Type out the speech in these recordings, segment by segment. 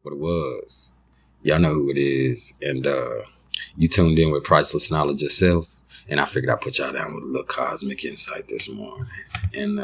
what it was. Y'all know who it is. And you tuned in with Priceless Knowledge yourself. And I figured I'd put y'all down with a little cosmic insight this morning. And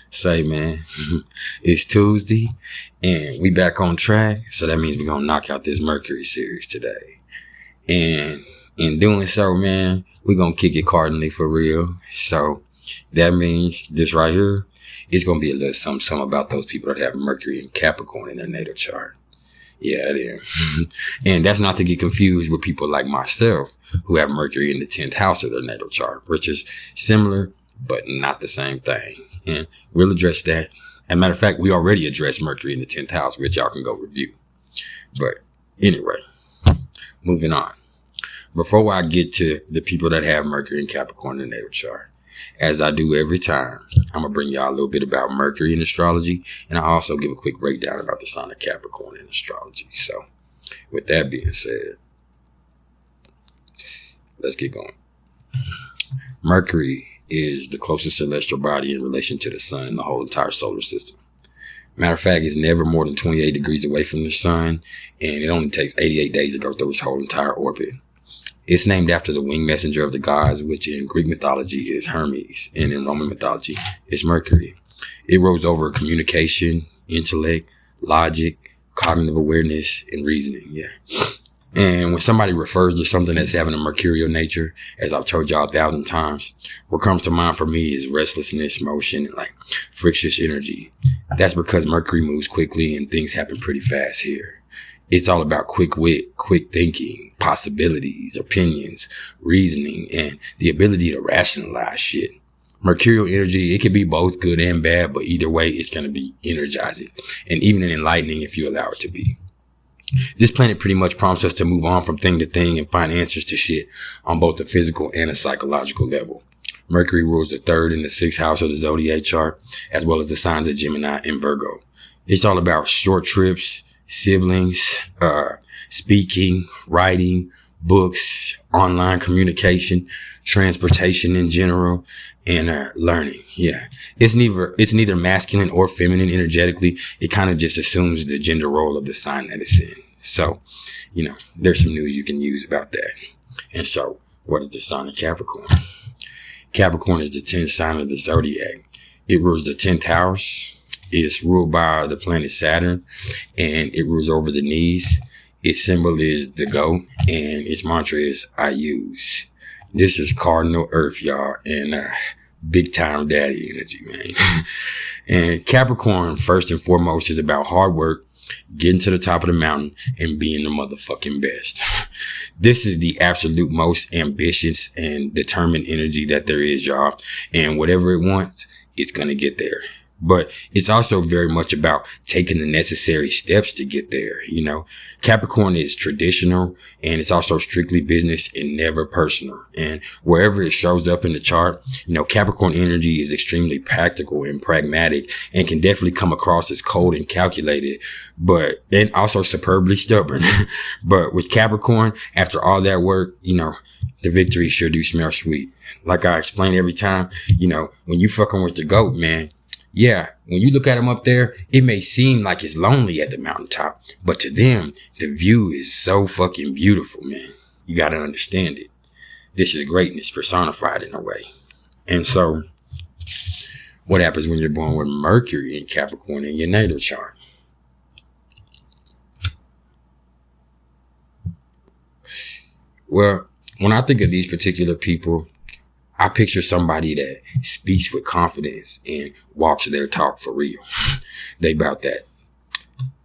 say, man, it's Tuesday and we back on track. So that means we're going to knock out this Mercury series today. And in doing so, man, we're going to kick it cardinally for real. So that means this right here, it's going to be a little something about those people that have Mercury and Capricorn in their natal chart. Yeah, it is. And that's not to get confused with people like myself who have Mercury in the 10th house of their natal chart, which is similar, but not the same thing. And we'll address that. As a matter of fact, we already addressed Mercury in the 10th house, which y'all can go review. But anyway, moving on. Before I get to the people that have Mercury and Capricorn in the natal chart, as I do every time, I'm going to bring y'all a little bit about Mercury in astrology, and I also give a quick breakdown about the sign of Capricorn in astrology. So with that being said, let's get going. Mercury is the closest celestial body in relation to the sun in the whole entire solar system. Matter of fact, it's never more than 28 degrees away from the sun, and it only takes 88 days to go through its whole entire orbit. It's named after the winged messenger of the gods, which in Greek mythology is Hermes, and in Roman mythology is Mercury. It rules over communication, intellect, logic, cognitive awareness, and reasoning. Yeah. And when somebody refers to something that's having a mercurial nature, as I've told y'all 1,000 times, what comes to mind for me is restlessness, motion, and like frictious energy. That's because Mercury moves quickly and things happen pretty fast here. It's all about quick wit, quick thinking, possibilities, opinions, reasoning, and the ability to rationalize shit. Mercurial energy, it can be both good and bad, but either way, it's going to be energizing and even enlightening if you allow it to be. This planet pretty much prompts us to move on from thing to thing and find answers to shit on both the physical and a psychological level. Mercury rules the 3rd and the 6th house of the zodiac chart, as well as the signs of Gemini and Virgo. It's all about short trips, siblings, speaking, writing, books, online communication, transportation in general, and learning. Yeah. It's neither masculine or feminine energetically. It kind of just assumes the gender role of the sign that it's in. So, there's some news you can use about that. And so, what is the sign of Capricorn? Capricorn is the 10th sign of the zodiac. It rules the 10th house. It's ruled by the planet Saturn, and it rules over the knees. Its symbol is the goat, and its mantra is I use. This is cardinal earth, y'all, and big time daddy energy, man. And Capricorn, first and foremost, is about hard work, getting to the top of the mountain, and being the motherfucking best. This is the absolute most ambitious and determined energy that there is, y'all. And whatever it wants, it's gonna get there. But it's also very much about taking the necessary steps to get there. Capricorn is traditional, and it's also strictly business and never personal. And wherever it shows up in the chart, Capricorn energy is extremely practical and pragmatic and can definitely come across as cold and calculated, and also superbly stubborn. But with Capricorn, after all that work, the victory sure do smell sweet. Like I explain every time, when you fucking with the goat, man, yeah, when you look at them up there, it may seem like it's lonely at the mountaintop, but to them, the view is so fucking beautiful, man. You got to understand it. This is greatness personified in a way. And so, what happens when you're born with Mercury in Capricorn in your natal chart? Well, when I think of these particular people, I picture somebody that speaks with confidence and walks their talk for real. They about that.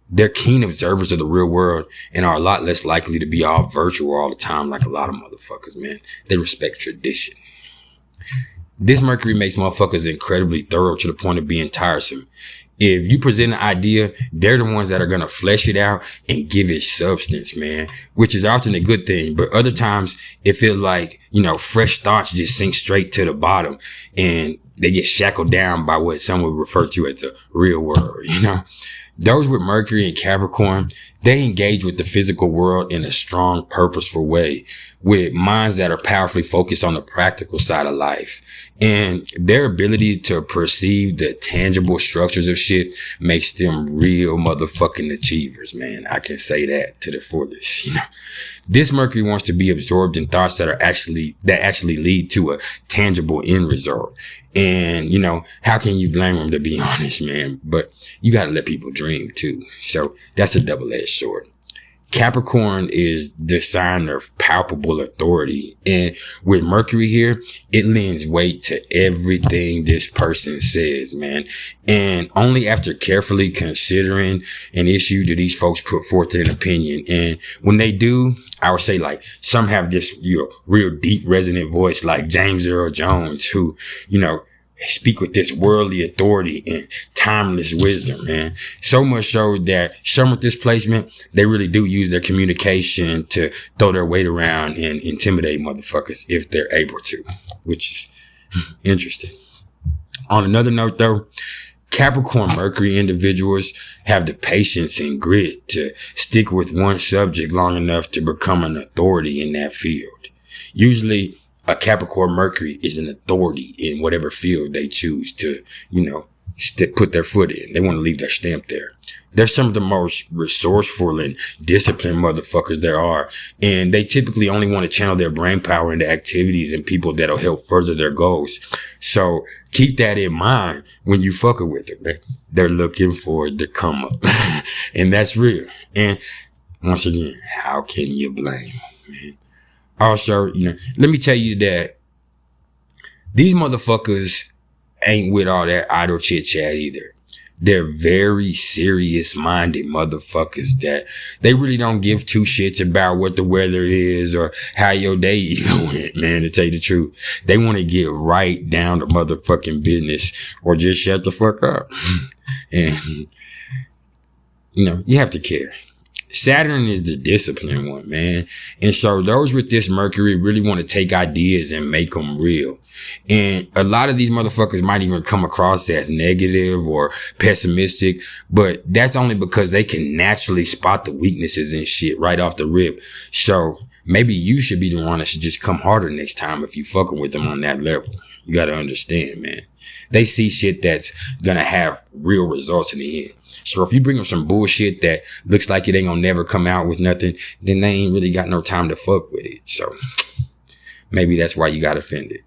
They're keen observers of the real world and are a lot less likely to be all virtual all the time like a lot of motherfuckers, man. They respect tradition. This Mercury makes motherfuckers incredibly thorough to the point of being tiresome. If you present an idea, they're the ones that are going to flesh it out and give it substance, man, which is often a good thing. But other times it feels like, fresh thoughts just sink straight to the bottom and they get shackled down by what some would refer to as the real world, Those with Mercury and Capricorn, they engage with the physical world in a strong, purposeful way, with minds that are powerfully focused on the practical side of life. And their ability to perceive the tangible structures of shit makes them real motherfucking achievers, man. I can say that to the fullest, you know. This Mercury wants to be absorbed in thoughts that actually lead to a tangible end result. And, you know, how can you blame them, to be honest, man? But you got to let people dream too. So that's a double-edged sword. Capricorn is the sign of palpable authority. And with Mercury here, it lends weight to everything this person says, man. And only after carefully considering an issue do these folks put forth an opinion. And when they do, I would say like some have this, you know, real deep resonant voice like James Earl Jones, who, you know, speak with this worldly authority and timeless wisdom, man. So much so that some with this placement, they really do use their communication to throw their weight around and intimidate motherfuckers if they're able to, which is interesting. On another note, though, Capricorn Mercury individuals have the patience and grit to stick with one subject long enough to become an authority in that field. Usually, a Capricorn Mercury is an authority in whatever field they choose to, you know, put their foot in. They want to leave their stamp there. They're some of the most resourceful and disciplined motherfuckers there are. And they typically only want to channel their brain power into activities and people that'll help further their goals. So keep that in mind when you fucking with them. They're looking for the come up. And that's real. And once again, how can you blame, man? Also, you know, let me tell you that these motherfuckers ain't with all that idle chit chat either. They're very serious minded motherfuckers that they really don't give two shits about what the weather is or how your day even went, man, to tell you the truth. They want to get right down to motherfucking business or just shut the fuck up. And, you know, you have to care. Saturn is the disciplined one, man. And so those with this Mercury really want to take ideas and make them real. And a lot of these motherfuckers might even come across as negative or pessimistic, but that's only because they can naturally spot the weaknesses and shit right off the rip. So maybe you should be the one that should just come harder next time if you fucking with them on that level. You got to understand, man. They see shit that's gonna have real results in the end. So if you bring them some bullshit that looks like it ain't gonna never come out with nothing, then they ain't really got no time to fuck with it. So maybe that's why you got offended.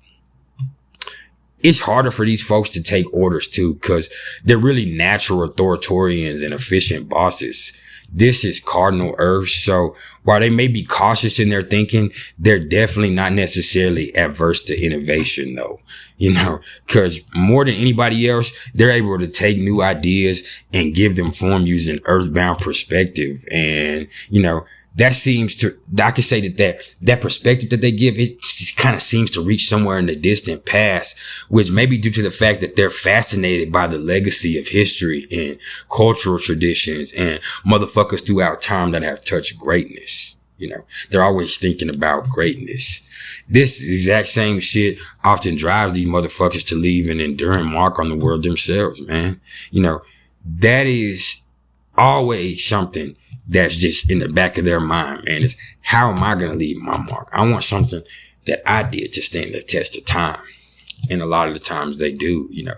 It's harder for these folks to take orders too, because they're really natural authoritarians and efficient bosses. This is cardinal earth. So while they may be cautious in their thinking, they're definitely not necessarily adverse to innovation though. You know, because more than anybody else, they're able to take new ideas and give them form using earthbound perspective. And, you know, that seems to, I can say that perspective that they give, it kind of seems to reach somewhere in the distant past, which may be due to the fact that they're fascinated by the legacy of history and cultural traditions and motherfuckers throughout time that have touched greatness. You know, they're always thinking about greatness. This exact same shit often drives these motherfuckers to leave an enduring mark on the world themselves, man. You know, that is always something that's just in the back of their mind, man. It's how am I going to leave my mark? I want something that I did to stand the test of time. And a lot of the times they do, you know.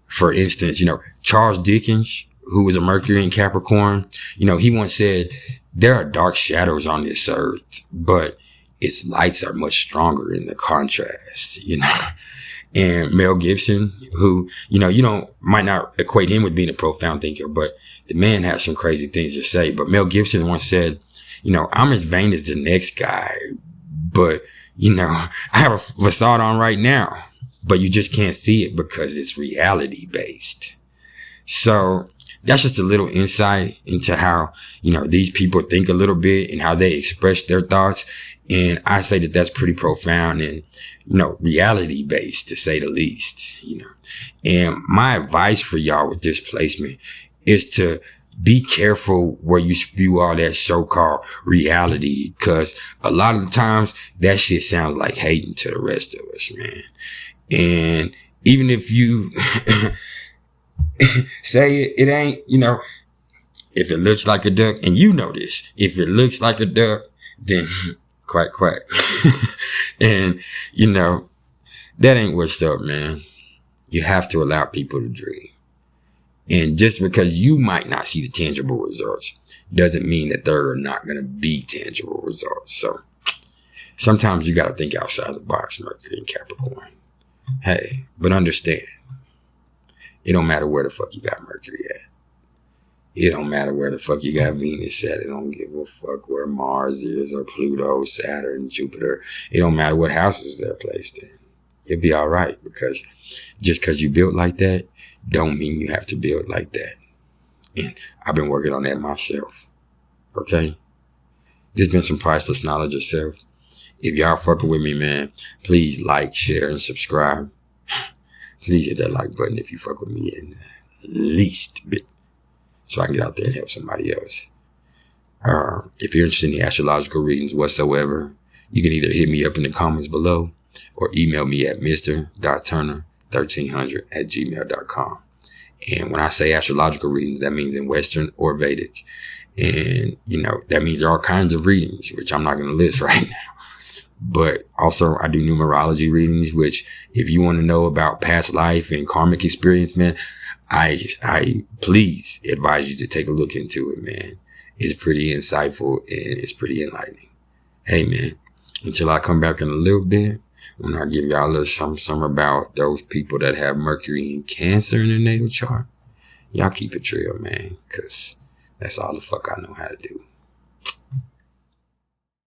For instance, you know, Charles Dickens, who was a Mercury in Capricorn, you know, he once said, there are dark shadows on this earth, but its lights are much stronger in the contrast, you know. And Mel Gibson, who, you know, might not equate him with being a profound thinker, but the man has some crazy things to say. But Mel Gibson once said, you know, I'm as vain as the next guy, but, you know, I have a facade on right now, but you just can't see it because it's reality based. So that's just a little insight into how, you know, these people think a little bit and how they express their thoughts. And I say that that's pretty profound and, you know, reality based to say the least, you know. And my advice for y'all with this placement is to be careful where you spew all that so-called reality, because a lot of the times that shit sounds like hating to the rest of us, man. And even if you say it ain't, you know, if it looks like a duck, and you know this, if it looks like a duck, then Quack, quack. And, you know, that ain't what's up, man. You have to allow people to dream. And just because you might not see the tangible results doesn't mean that there are not going to be tangible results. So sometimes you got to think outside the box, Mercury and Capricorn. Hey, but understand, it don't matter where the fuck you got Mercury at. It don't matter where the fuck you got Venus at. It don't give a fuck where Mars is or Pluto, Saturn, Jupiter. It don't matter what houses they're placed in. You'll be all right, because just because you built like that don't mean you have to build like that. And I've been working on that myself. Okay? There's been some priceless knowledge of self. If y'all fucking with me, man, please like, share, and subscribe. Please hit that like button if you fuck with me in the least bit, so I can get out there and help somebody else. If you're interested in the astrological readings whatsoever, you can either hit me up in the comments below or email me at mr.turner1300@gmail.com. And when I say astrological readings, that means in Western or Vedic. And, you know, that means there are all kinds of readings, which I'm not going to list right now. But also I do numerology readings, which if you want to know about past life and karmic experience, man, I please advise you to take a look into it, man. It's pretty insightful and it's pretty enlightening. Hey, man, until I come back in a little bit, when I give y'all a little something about those people that have Mercury and Cancer in their natal chart, y'all keep it real, man, because that's all the fuck I know how to do.